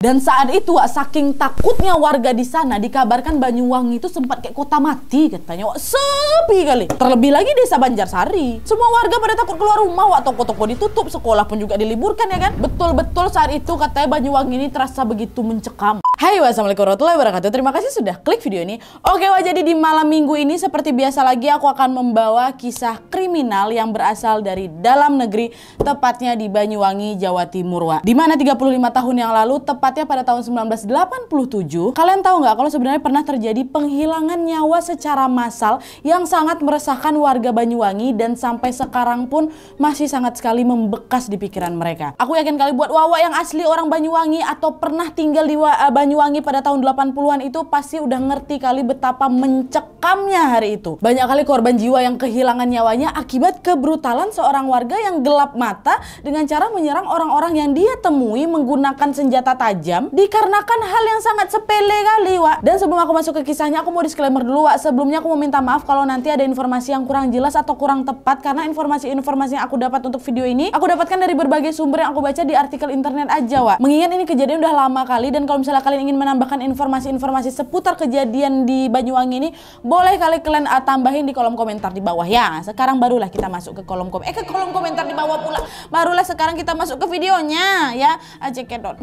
Dan saat itu Wak, saking takutnya warga di sana, dikabarkan Banyuwangi itu sempat kayak kota mati katanya Wak, sepi kali. Terlebih lagi desa Banjarsari, semua warga pada takut keluar rumah Wak, toko-toko ditutup, sekolah pun juga diliburkan ya kan. Betul-betul saat itu katanya Banyuwangi ini terasa begitu mencekam. Hai, wassalamualaikum warahmatullahi wabarakatuh. Terima kasih sudah klik video ini. Oke Wak, jadi di malam minggu ini seperti biasa lagi aku akan membawa kisah kriminal yang berasal dari dalam negeri, tepatnya di Banyuwangi, Jawa Timur Wak. Dimana 35 tahun yang lalu, tepatnya pada tahun 1987, kalian tahu nggak kalau sebenarnya pernah terjadi penghilangan nyawa secara massal yang sangat meresahkan warga Banyuwangi dan sampai sekarang pun masih sangat sekali membekas di pikiran mereka. Aku yakin kali buat Wawa yang asli orang Banyuwangi atau pernah tinggal di Banyuwangi pada tahun 80-an itu pasti udah ngerti kali betapa mencekamnya hari itu. Banyak kali korban jiwa yang kehilangan nyawanya akibat kebrutalan seorang warga yang gelap mata dengan cara menyerang orang-orang yang dia temui menggunakan senjata tajam dikarenakan hal yang sangat sepele kali Wak. Dan sebelum aku masuk ke kisahnya, aku mau disclaimer dulu Wak. Sebelumnya aku mau minta maaf kalau nanti ada informasi yang kurang jelas atau kurang tepat, karena informasi-informasi yang aku dapat untuk video ini aku dapatkan dari berbagai sumber yang aku baca di artikel internet aja Wak. Mengingat ini kejadian udah lama kali, dan kalau misalnya kalian ingin menambahkan informasi-informasi seputar kejadian di Banyuwangi ini, boleh kali kalian tambahin di kolom komentar di bawah ya. Sekarang barulah kita masuk ke kolom komentar di bawah pula. Barulah sekarang kita masuk ke videonya ya. Cekedot.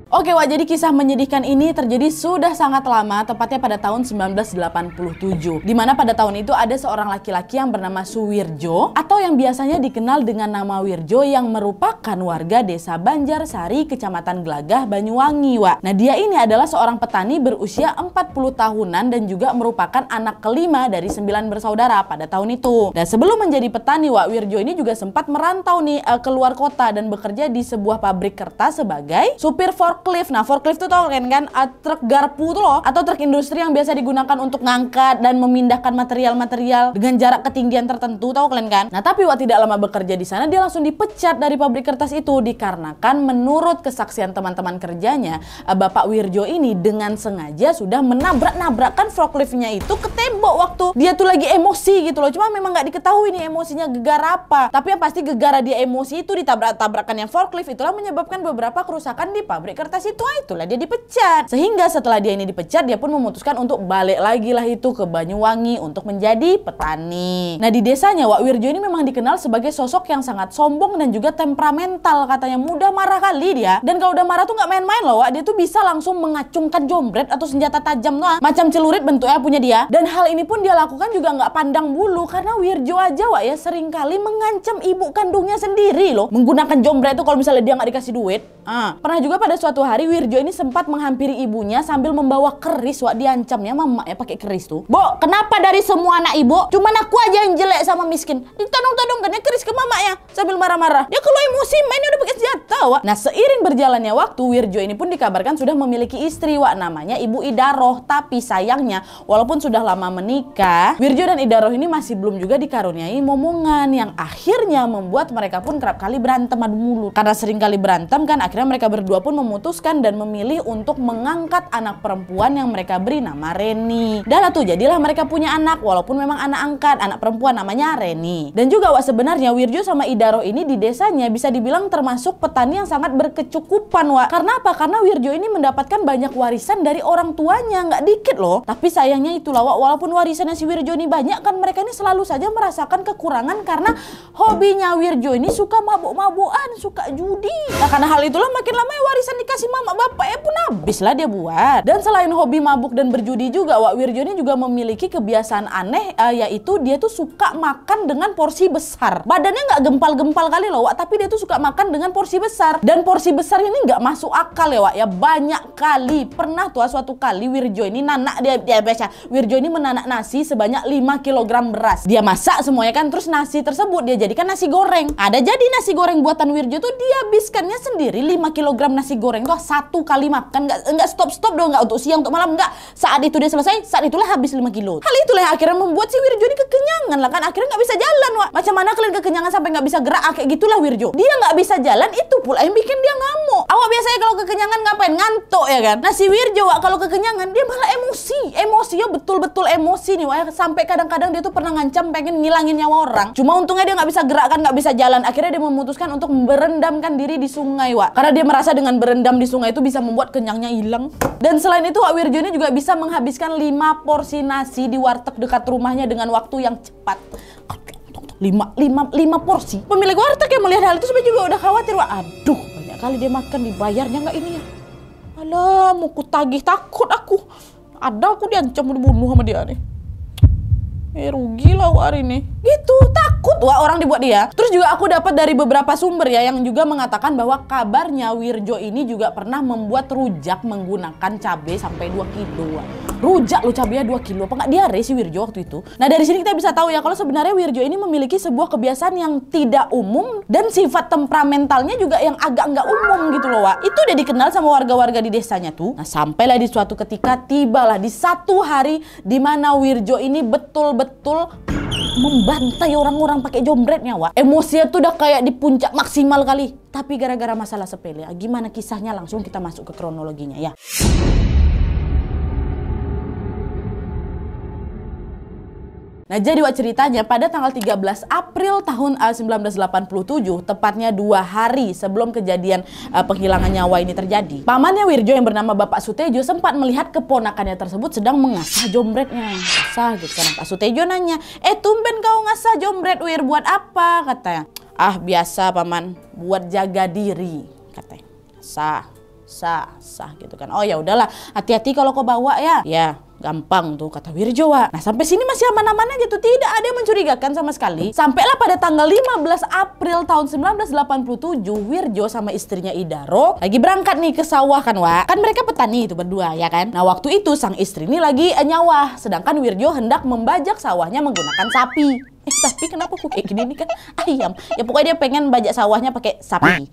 Oke Wak, jadi kisah menyedihkan ini terjadi sudah sangat lama, tepatnya pada tahun 1987. Dimana pada tahun itu ada seorang laki-laki yang bernama Suwirjo, atau yang biasanya dikenal dengan nama Wirjo, yang merupakan warga desa Banjarsari, Kecamatan Glagah, Banyuwangi Wak. Nah, dia ini adalah seorang petani berusia 40 tahunan dan juga merupakan anak kelima dari 9 bersaudara pada tahun itu. Dan sebelum menjadi petani Wak, Wirjo ini juga sempat merantau nih keluar kota dan bekerja di sebuah pabrik kertas sebagai supir forklift. Nah, forklift itu tau kan truk garpu tuh loh, atau truk industri yang biasa digunakan untuk ngangkat dan memindahkan material-material dengan jarak ketinggian tertentu, tahu kalian kan? Nah, tapi Wak tidak lama bekerja di sana, dia langsung dipecat dari pabrik kertas itu dikarenakan menurut kesaksian teman-teman kerjanya, Bapak Wirjo ini dengan sengaja sudah menabrak-nabrakkan forkliftnya itu ke tembok waktu dia tuh lagi emosi gitu loh. Cuma memang nggak diketahui nih emosinya gegara apa. Tapi yang pasti gegara dia emosi itu ditabrak-tabrakan yang forklift itulah menyebabkan beberapa kerusakan di pabrik kertas itu. Itulah dia dipecat. Sehingga setelah dia ini dipecat, dia pun memutuskan untuk balik lagi lah itu ke Banyuwangi untuk menjadi petani. Nah, di desanya Wak, Wirjo ini memang dikenal sebagai sosok yang sangat sombong dan juga temperamental, katanya mudah marah kali dia. Dan kalau udah marah tuh nggak main-main loh Wak, dia tuh bisa langsung mengacungkan jombret atau senjata tajam tuh macam celurit bentuknya punya dia. Dan hal ini pun dia lakukan juga nggak pandang bulu, karena Wirjo aja Wak ya seringkali mengancam ibu kandungnya sendiri loh menggunakan jombret itu kalau misalnya dia nggak dikasih duit. Pernah juga pada suatu hari Wirjo ini sempat menghampiri ibunya sambil membawa keris Wak, diancamnya mamanya pakai keris tuh. "Bo, kenapa dari semua anak ibu cuman aku aja yang jelek sama miskin? Ditodong-todongkannya keris ke mamanya," sambil marah-marah. Dia kalau emosi mainnya udah pakai senjata Wak. Nah, seiring berjalannya waktu, Wirjo ini pun dikabarkan sudah memiliki istri Wak, namanya Ibu Idaroh. Tapi sayangnya walaupun sudah lama menikah, Wirjo dan Idaroh ini masih belum juga dikaruniai momongan, yang akhirnya membuat mereka pun kerap kali berantem adu mulut. Karena sering kali berantem kan, akhirnya mereka berdua pun memutuskan dan memilih untuk mengangkat anak perempuan yang mereka beri nama Reni. Dan tuh jadilah mereka punya anak, walaupun memang anak angkat, anak perempuan namanya Reni. Dan juga Wak, sebenarnya Wirjo sama Idaroh ini di desanya bisa dibilang termasuk petani yang sangat berkecukupan Wak. Karena apa? Karena Wirjo ini mendapatkan banyak warisan dari orang tuanya, nggak dikit loh. Tapi sayangnya itulah Wak, walaupun warisannya si Wirjo ini banyak kan, mereka ini selalu saja merasakan kekurangan karena hobinya Wirjo ini suka mabuk-mabukan, suka judi. Nah, karena hal itulah makin lama warisan dikasih mama bapaknya pun habis lah dia buat. Dan selain hobi mabuk dan berjudi juga Wak, Wirjo ini juga memiliki kebiasaan aneh, yaitu dia tuh suka makan dengan porsi besar. Badannya nggak gempal-gempal kali loh Wak, tapi dia tuh suka makan dengan porsi besar. Dan porsi besar ini nggak masuk akal ya Wak ya, banyak kali. Pernah tuh suatu kali Wirjo ini Wirjo ini menanak nasi sebanyak 5 kg beras. Dia masak semuanya kan, terus nasi tersebut dia jadikan nasi goreng. Ada jadi nasi goreng buatan Wirjo tuh dia habiskannya sendiri 5 kg nasi goreng tuh 1 kali makan, nggak stop dong, nggak untuk siang untuk malam, nggak. Saat itu dia selesai, saat itulah habis 5 kilo. Hal itulah yang akhirnya membuat si Wirjo ini kekenyangan lah kan, akhirnya nggak bisa jalan, Wak. Macam mana kalian kekenyangan sampai nggak bisa gerak? Kayak gitulah Wirjo. Dia nggak bisa jalan, itu pula yang bikin dia ngamuk. Awak biasanya kalau kekenyangan ngapain? Ngantuk ya kan? Nah si Wirjo, Wak, kalau kekenyangan dia malah emosinya betul-betul emosi nih, Wak. Sampai kadang-kadang dia tuh pernah ngancam pengen ngilangin nyawa orang. Cuma untungnya dia nggak bisa gerak kan, nggak bisa jalan. Akhirnya dia memutuskan untuk berendamkan diri di sungai, Wak. Karena dia merasa dengan berendam di sungai itu bisa membuat kenyangnya hilang. Dan selain itu, Wak, Wirjo ini juga bisa menghabiskan 5 porsi nasi di warteg dekat rumahnya dengan waktu yang cepat. 5 porsi. Pemilik warteg yang melihat hal itu sebenarnya juga udah khawatir, Wak. Aduh, banyak kali dia makan, dibayarnya nggak ini ya? Alah, mau ku tagih, takut aku. Ada aku diancam dibunuh sama dia nih. Rugi lah Wak hari ini. Gitu, takut Wak orang dibuat dia. Terus juga aku dapat dari beberapa sumber ya yang juga mengatakan bahwa kabarnya Wirjo ini juga pernah membuat rujak menggunakan cabai sampai 2 kilo Wak. Rujak lo cabenya 2 kilo. Apa nggak diare si Wirjo waktu itu? Nah dari sini kita bisa tahu ya kalau sebenarnya Wirjo ini memiliki sebuah kebiasaan yang tidak umum dan sifat temperamentalnya juga yang agak nggak umum gitu loh Wak. Itu udah dikenal sama warga-warga di desanya tuh. Nah sampailah di suatu ketika, tibalah di satu hari di mana Wirjo ini betul-betul membantai orang-orang pakai jombretnya Wak. Emosinya tuh udah kayak di puncak maksimal kali. Tapi gara-gara masalah sepele. Gimana kisahnya? Langsung kita masuk ke kronologinya ya. Nah jadi Wak ceritanya pada tanggal 13 April tahun 1987, tepatnya 2 hari sebelum kejadian penghilangan nyawa ini terjadi, pamannya Wirjo yang bernama Bapak Sutejo sempat melihat keponakannya tersebut sedang mengasah jombretnya. Asah gitu kan. Pak Sutejo nanya, tumben kau ngasah jombret Wir, buat apa? Katanya. Ah biasa paman, buat jaga diri katanya. Sah gitu kan. Oh ya udahlah, hati-hati kalau kau bawa ya. Ya gampang tuh kata Wirjo Wak. Nah sampai sini masih aman-aman aja tuh, tidak ada yang mencurigakan sama sekali. Sampailah pada tanggal 15 April tahun 1987 Wirjo sama istrinya Idaro lagi berangkat nih ke sawah kan Wak. Kan mereka petani itu berdua ya kan. Nah waktu itu sang istri ini lagi nyawah, sedangkan Wirjo hendak membajak sawahnya menggunakan sapi. Sapi kenapa kok kayak gini nih kan ayam. Ya pokoknya dia pengen bajak sawahnya pakai sapi.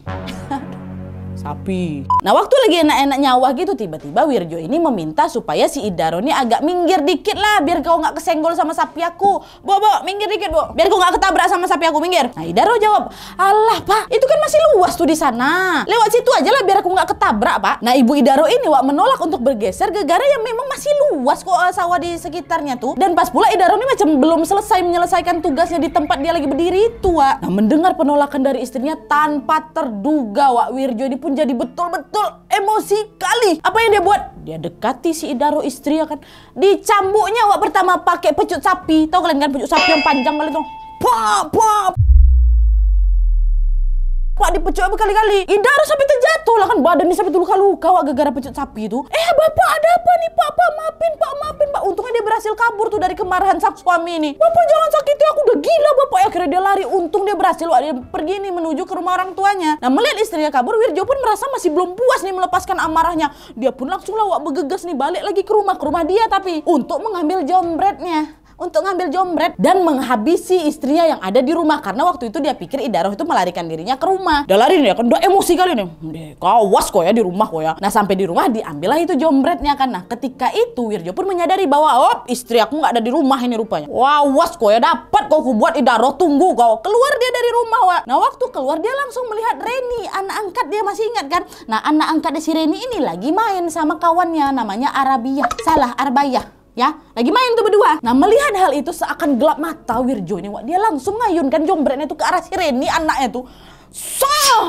Sapi. Nah waktu lagi enak-enak nyawah gitu, tiba-tiba Wirjo ini meminta supaya si Idaro ini agak minggir dikit lah biar kau nggak kesenggol sama sapi aku. Bo, minggir dikit Bo, biar kau nggak ketabrak sama sapi aku, minggir. Nah Idaro jawab, alah Pak, itu kan masih luas tuh di sana. Lewat situ aja lah biar aku nggak ketabrak Pak. Nah ibu Idaro ini Wak menolak untuk bergeser gara-gara yang memang masih luas kok sawah di sekitarnya tuh. Dan pas pula Idaro ini macam belum selesai menyelesaikan tugasnya di tempat dia lagi berdiri itu Wak. Nah mendengar penolakan dari istrinya tanpa terduga Wak, Wirjo ini pun jadi betul-betul emosi kali. Apa yang dia buat? Dia dekati si Idaro istri ya kan. Dicambuknya Wak pertama pakai pecut sapi. Tahu kalian kan pecut sapi yang panjang kali tuh. Pak dipecut berkali-kali. Idaro sampai terjatuh lah kan, badannya sampai luka-luka Wak gara-gara pecut sapi itu. Bapak ada apa nih Pak? Maafin Pak. Untungnya dia berhasil kabur tuh dari kemarahan sang suami ini. Bapak jangan sakiti aku, udah gila Bapak. Akhirnya dia lari, untung dia berhasil Wak. Dia pergi nih menuju ke rumah orang tuanya. Nah melihat istrinya kabur, Wirjo pun merasa masih belum puas nih melepaskan amarahnya. Dia pun langsung lah Wak bergegas nih balik lagi ke rumah dia tapi untuk mengambil jombretnya. Untuk ngambil jombret dan menghabisi istrinya yang ada di rumah. Karena waktu itu dia pikir Idaro itu melarikan dirinya ke rumah. Udah lari nih kan, udah emosi kali nih. Kawas kok ya di rumah kok ya. Nah sampai di rumah diambillah itu jombretnya kan. Nah ketika itu Wirjo pun menyadari bahwa istri aku nggak ada di rumah ini rupanya. Wawas kok ya, dapat kok aku buat Idaro, tunggu kau. Keluar dia dari rumah Wak. Nah waktu keluar dia langsung melihat Reni, anak angkat dia, masih ingat kan. Nah anak angkatnya si Reni ini lagi main sama kawannya namanya Arbayah. Ya, lagi main tuh berdua. Nah melihat hal itu seakan gelap mata Wirjo ini Wak. Dia langsung ngayunkan jombretnya tuh ke arah si Reni, anaknya tuh.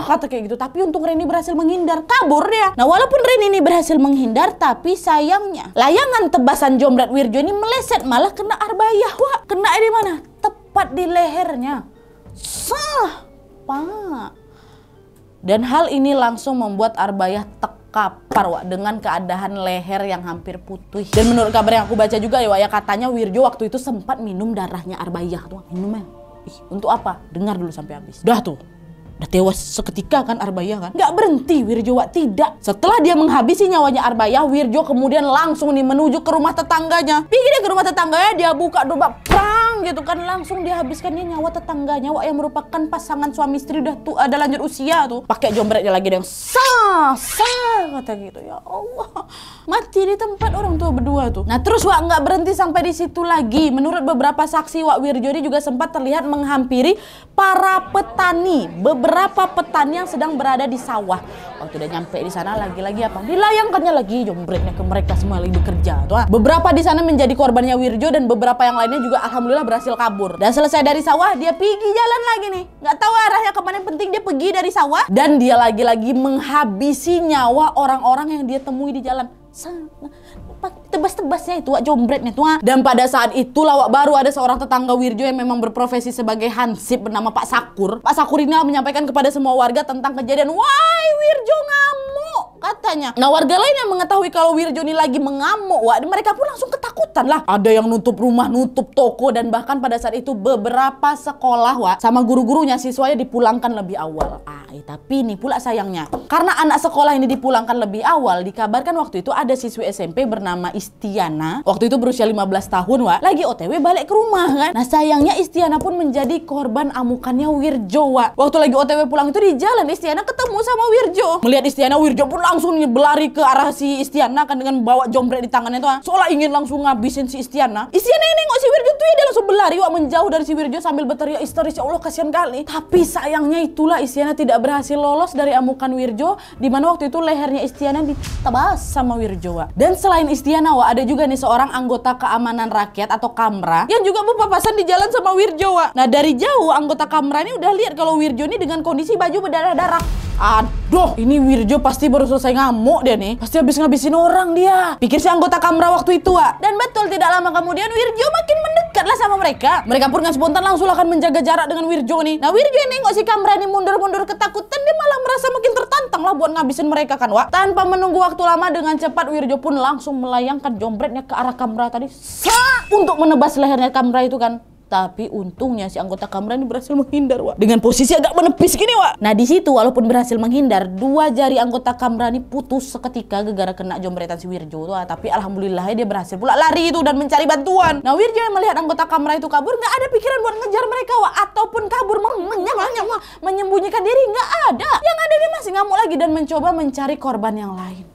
Kata kayak gitu. Tapi untung Reni berhasil menghindar, kabur dia. Nah walaupun Reni ini berhasil menghindar, tapi sayangnya layangan tebasan jombret Wirjo ini meleset malah kena Arbayah Wak. Kena di mana? Tepat di lehernya. Pak. Dan hal ini langsung membuat Arbayah kapar Wak dengan keadaan leher yang hampir putih. Dan menurut kabar yang aku baca juga ya Wak ya, katanya Wirjo waktu itu sempat minum darahnya Arbayah tuh. Minumnya. Untuk apa? Dengar dulu sampai habis. Udah tuh. Udah tewas seketika kan Arbayah kan. Nggak berhenti Wirjo Wak, tidak. Setelah dia menghabisi nyawanya Arbayah, Wirjo kemudian langsung nih menuju ke rumah tetangganya. Pergi dia ke rumah tetangganya, dia buka dobrak, prang, gitu kan, langsung dihabiskannya nyawa tetangganya Wak, yang merupakan pasangan suami istri udah tuh ada lanjut usia tuh. Pakai jombretnya lagi yang sah kata gitu. Ya Allah, mati di tempat orang tua berdua tuh. Nah terus Wak nggak berhenti sampai di situ lagi. Menurut beberapa saksi, Wak Wirjo ini juga sempat terlihat menghampiri para petani, beberapa petani yang sedang berada di sawah. Waktu udah nyampe di sana lagi-lagi apa? Dilayangkannya lagi jombretnya ke mereka semua lagi bekerja tuh. Beberapa di sana menjadi korbannya Wirjo dan beberapa yang lainnya juga alhamdulillah berhasil kabur. Dan selesai dari sawah dia pergi jalan lagi nih. Nggak tahu arahnya kemana, yang penting dia pergi dari sawah dan dia lagi-lagi menghabisi nyawa orang-orang yang dia temui di jalan. Tebas-tebasnya itu Wak jombretnya tuh. Dan pada saat itulah Wak baru ada seorang tetangga Wirjo yang memang berprofesi sebagai hansip bernama Pak Sakur. Pak Sakur ini menyampaikan kepada semua warga tentang kejadian, "Wah, Wirjo ngamuk," katanya. Nah warga lain yang mengetahui kalau Wirjo ini lagi mengamuk, Wak, mereka pun langsung ketakutan lah. Ada yang nutup rumah, nutup toko, dan bahkan pada saat itu beberapa sekolah Wak sama guru-gurunya, siswanya dipulangkan lebih awal. Tapi ini pula sayangnya, karena anak sekolah ini dipulangkan lebih awal, dikabarkan waktu itu ada siswi SMP bernama Istiana. Waktu itu berusia 15 tahun Wak, lagi OTW balik ke rumah kan. Nah sayangnya Istiana pun menjadi korban amukannya Wirjo Wak. Waktu lagi OTW pulang itu di jalan Istiana ketemu sama Wirjo. Melihat Istiana, Wirjo pun langsung berlari ke arah si Istiana kan dengan bawa jombret di tangannya tuh, seolah ingin langsung ngabisin si Istiana. Istiana ini nengok si Wirjo tuh ya, dia langsung berlari Wak menjauh dari si Wirjo sambil berteriak histeris, "Ya Allah kasihan kali." Tapi sayangnya itulah Istiana tidak berhasil lolos dari amukan Wirjo, di mana waktu itu lehernya Istiana ditebas sama Wirjo Wak. Dan selain Istiana Wak, ada juga nih seorang anggota keamanan rakyat atau Kamra yang juga berpapasan di jalan sama Wirjo Wak. Nah dari jauh anggota Kamra ini udah lihat kalau Wirjo ini dengan kondisi baju berdarah-darah. Aduh, ini Wirjo pasti baru selesai ngamuk dia nih, pasti habis ngabisin orang dia, pikir si anggota Kamra waktu itu Wak. Dan betul, tidak lama kemudian Wirjo makin mendekat lah sama mereka. Mereka pun dengan spontan langsung akan menjaga jarak dengan Wirjo nih. Nah Wirjo ini nengok si Kamra ini mundur-mundur ketakutan, dia malah merasa makin tertantang lah buat ngabisin mereka kan Wak. Tanpa menunggu waktu lama, dengan cepat Wirjo pun langsung melayangkan jombretnya ke arah Kamra tadi, untuk menebas lehernya Kamra itu kan. Tapi untungnya si anggota Kamra ini berhasil menghindar Wak, dengan posisi agak menepis gini Wak. Nah di situ walaupun berhasil menghindar, dua jari anggota Kamra ini putus seketika gara-gara kena jombretan si Wirjo tuh. Tapi alhamdulillah dia berhasil pula lari itu dan mencari bantuan. Nah Wirjo yang melihat anggota Kamra itu kabur, nggak ada pikiran buat ngejar mereka Wak, ataupun kabur menyembunyikan diri, nggak ada. Yang ada dia masih ngamuk lagi dan mencoba mencari korban yang lain.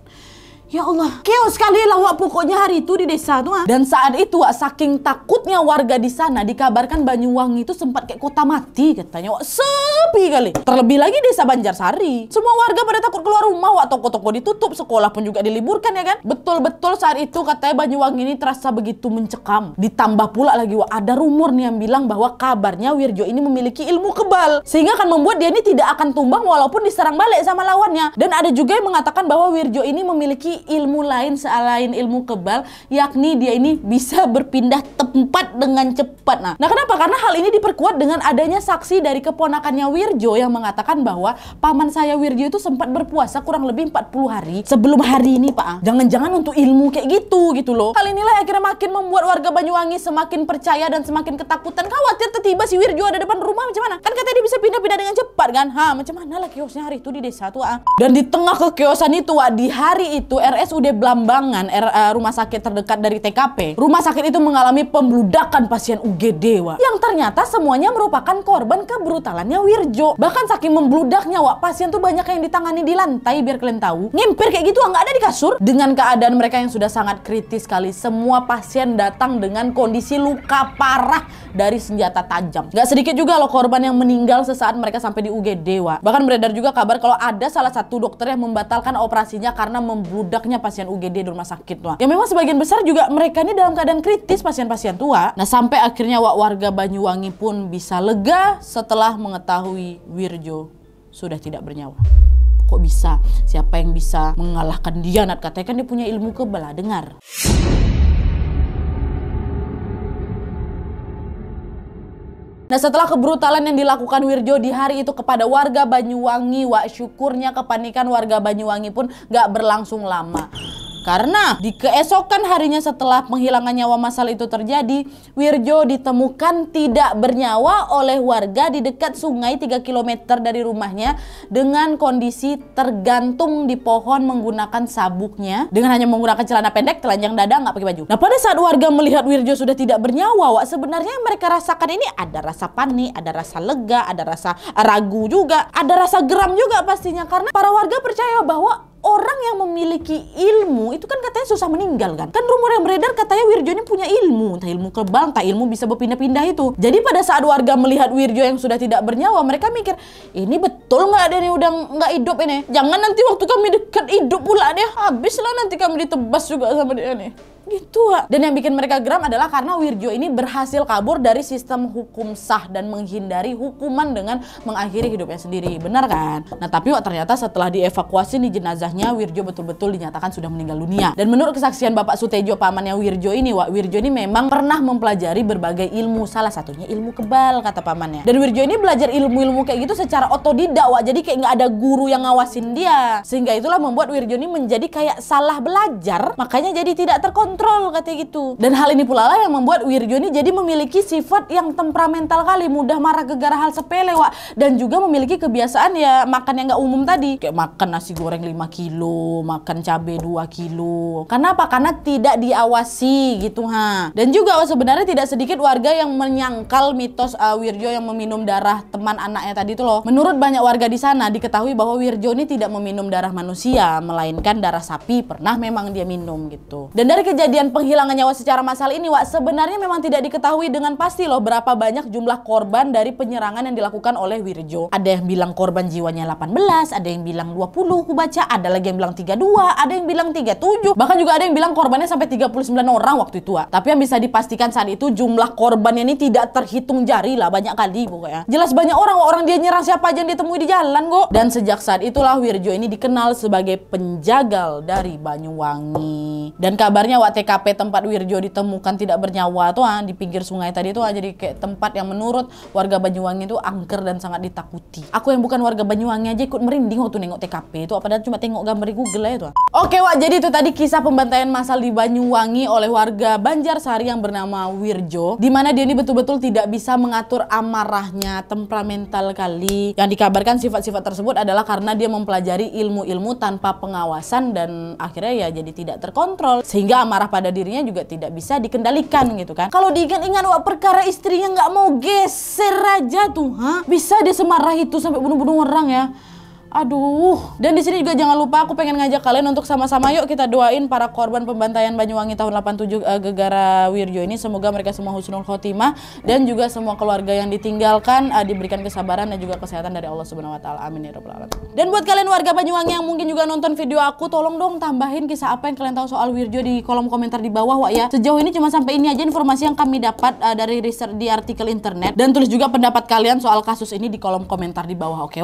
Ya Allah, chaos sekali lah Wak pokoknya hari itu di desa tuh. Dan saat itu Wak, saking takutnya warga di sana, dikabarkan Banyuwangi itu sempat kayak kota mati katanya Wak, sepi kali. Terlebih lagi desa Banjarsari, semua warga pada takut keluar rumah Wak, toko-toko ditutup, sekolah pun juga diliburkan ya kan. Betul-betul saat itu katanya Banyuwangi ini terasa begitu mencekam. Ditambah pula lagi Wak, ada rumor nih yang bilang bahwa kabarnya Wirjo ini memiliki ilmu kebal, sehingga akan membuat dia ini tidak akan tumbang walaupun diserang balik sama lawannya. Dan ada juga yang mengatakan bahwa Wirjo ini memiliki ilmu lain selain ilmu kebal, yakni dia ini bisa berpindah tempat dengan cepat. Nah kenapa? Karena hal ini diperkuat dengan adanya saksi dari keponakannya Wirjo yang mengatakan bahwa paman saya Wirjo itu sempat berpuasa kurang lebih 40 hari sebelum hari ini Pak. Jangan-jangan untuk ilmu kayak gitu loh. Hal inilah akhirnya makin membuat warga Banyuwangi semakin percaya dan semakin ketakutan, khawatir tiba-tiba si Wirjo ada depan rumah macam mana? Kan katanya dia bisa pindah-pindah dengan cepat kan? Macam mana lah kiosnya hari itu di desa tuh Dan di tengah kekiosan itu di hari itu RSUD Blambangan, rumah sakit terdekat dari TKP, rumah sakit itu mengalami pembludakan pasien UGD Wak, yang ternyata semuanya merupakan korban kebrutalannya Wirjo. Bahkan saking membludaknya Wak, pasien tuh banyak yang ditangani di lantai, biar kalian tahu, ngimpir kayak gitu nggak ada di kasur. Dengan keadaan mereka yang sudah sangat kritis sekali, semua pasien datang dengan kondisi luka parah dari senjata tajam. Nggak sedikit juga loh korban yang meninggal sesaat mereka sampai di UGD Wak. Bahkan beredar juga kabar kalau ada salah satu dokter yang membatalkan operasinya karena membludaknya pasien UGD di rumah sakit tua. Ya memang sebagian besar juga mereka ini dalam keadaan kritis pasien-pasien tua. Nah sampai akhirnya warga Banyuwangi pun bisa lega setelah mengetahui Wirjo sudah tidak bernyawa. Kok bisa? Siapa yang bisa mengalahkan dia? Nat katanya kan dia punya ilmu kebal. Dengar. Nah setelah kebrutalan yang dilakukan Wirjo di hari itu kepada warga Banyuwangi Wak, syukurnya kepanikan warga Banyuwangi pun gak berlangsung lama. Karena di keesokan harinya setelah penghilangan nyawa massal itu terjadi, Wirjo ditemukan tidak bernyawa oleh warga di dekat sungai 3 km dari rumahnya dengan kondisi tergantung di pohon menggunakan sabuknya dengan hanya menggunakan celana pendek, telanjang dada, nggak pakai baju. Nah, pada saat warga melihat Wirjo sudah tidak bernyawa, sebenarnya yang mereka rasakan ini ada rasa panik, ada rasa lega, ada rasa ragu juga, ada rasa geram juga pastinya, karena para warga percaya bahwa orang yang memiliki ilmu itu kan katanya susah meninggal kan. Kan rumor yang beredar katanya Wirjo ini punya ilmu, entah ilmu kebal, entah ilmu bisa berpindah-pindah itu. Jadi pada saat warga melihat Wirjo yang sudah tidak bernyawa, mereka mikir, ini betul nggak dia nih udah nggak hidup ini? Jangan nanti waktu kami dekat hidup pula dia, habislah nanti kami ditebas juga sama dia nih. Gitu. Dan yang bikin mereka geram adalah karena Wirjo ini berhasil kabur dari sistem hukum sah dan menghindari hukuman dengan mengakhiri hidupnya sendiri. Benar kan? Nah, tapi ternyata setelah dievakuasi nih jenazahnya, Wirjo betul-betul dinyatakan sudah meninggal dunia. Dan menurut kesaksian Bapak Sutejo, pamannya Wirjo ini, Wirjo ini memang pernah mempelajari berbagai ilmu, salah satunya ilmu kebal kata pamannya. Dan Wirjo ini belajar ilmu-ilmu kayak gitu secara otodidak, jadi kayak nggak ada guru yang ngawasin dia. Sehingga itulah membuat Wirjo ini menjadi kayak salah belajar, makanya jadi tidak terkontrol katanya gitu. Dan hal ini pula lah yang membuat Wirjo ini jadi memiliki sifat yang temperamental kali, mudah marah gegara hal sepele, dan juga memiliki kebiasaan ya makan yang nggak umum tadi, kayak makan nasi goreng 5 kilo, makan cabai 2 kilo. Karena apa? Karena tidak diawasi gitu Dan juga sebenarnya tidak sedikit warga yang menyangkal mitos Wirjo yang meminum darah teman anaknya tadi itu loh. Menurut banyak warga di sana diketahui bahwa Wirjo ini tidak meminum darah manusia, melainkan darah sapi, pernah memang dia minum gitu. Dan dari kejadian penghilangan nyawa secara massal ini, sebenarnya memang tidak diketahui dengan pasti loh berapa banyak jumlah korban dari penyerangan yang dilakukan oleh Wirjo. Ada yang bilang korban jiwanya 18, ada yang bilang 20, aku baca, ada lagi yang bilang 32, ada yang bilang 37, bahkan juga ada yang bilang korbannya sampai 39 orang waktu itu. Tapi yang bisa dipastikan saat itu jumlah korbannya ini tidak terhitung jari lah, banyak kali pokoknya. Jelas banyak orang dia nyerang siapa aja yang ditemui di jalan kok. Dan sejak saat itulah Wirjo ini dikenal sebagai penjagal dari Banyuwangi. Dan kabarnya TKP tempat Wirjo ditemukan tidak bernyawa tuh di pinggir sungai tadi tuh jadi kayak tempat yang menurut warga Banyuwangi itu angker dan sangat ditakuti. Aku yang bukan warga Banyuwangi aja ikut merinding waktu nengok TKP itu, padahal cuma tengok gambar di Google aja tuh. Oke jadi itu tadi kisah pembantaian massal di Banyuwangi oleh warga Banjarsari yang bernama Wirjo, dimana dia ini betul-betul tidak bisa mengatur amarahnya, temperamental kali. Yang dikabarkan sifat-sifat tersebut adalah karena dia mempelajari ilmu-ilmu tanpa pengawasan dan akhirnya ya jadi tidak terkontrol, sehingga amarah pada dirinya juga tidak bisa dikendalikan gitu kan. Kalau diingat-ingat perkara istrinya nggak mau geser aja tuh, bisa dia semarah itu sampai bunuh-bunuh orang ya. Aduh. Dan di sini juga jangan lupa aku pengen ngajak kalian untuk sama-sama yuk kita doain para korban pembantaian Banyuwangi tahun 87 gegara Wirjo ini. Semoga mereka semua husnul khotimah dan juga semua keluarga yang ditinggalkan diberikan kesabaran dan juga kesehatan dari Allah Subhanahu wa taala. Amin ya rabbal alamin. Dan buat kalian warga Banyuwangi yang mungkin juga nonton video aku, tolong dong tambahin kisah apa yang kalian tahu soal Wirjo di kolom komentar di bawah ya. Sejauh ini cuma sampai ini aja informasi yang kami dapat dari research di artikel internet, dan tulis juga pendapat kalian soal kasus ini di kolom komentar di bawah. Oke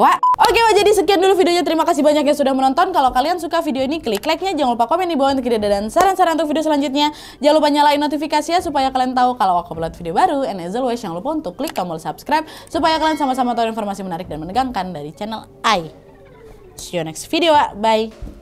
jadi sekian dulu videonya, terima kasih banyak yang sudah menonton. Kalau kalian suka video ini, klik like-nya, jangan lupa komen di bawah untuk ide dan saran-saran untuk video selanjutnya. Jangan lupa nyalain notifikasinya supaya kalian tahu kalau aku upload video baru. And as always, jangan lupa untuk klik tombol subscribe supaya kalian sama-sama tahu informasi menarik dan menegangkan dari channel I. See you next video, bye.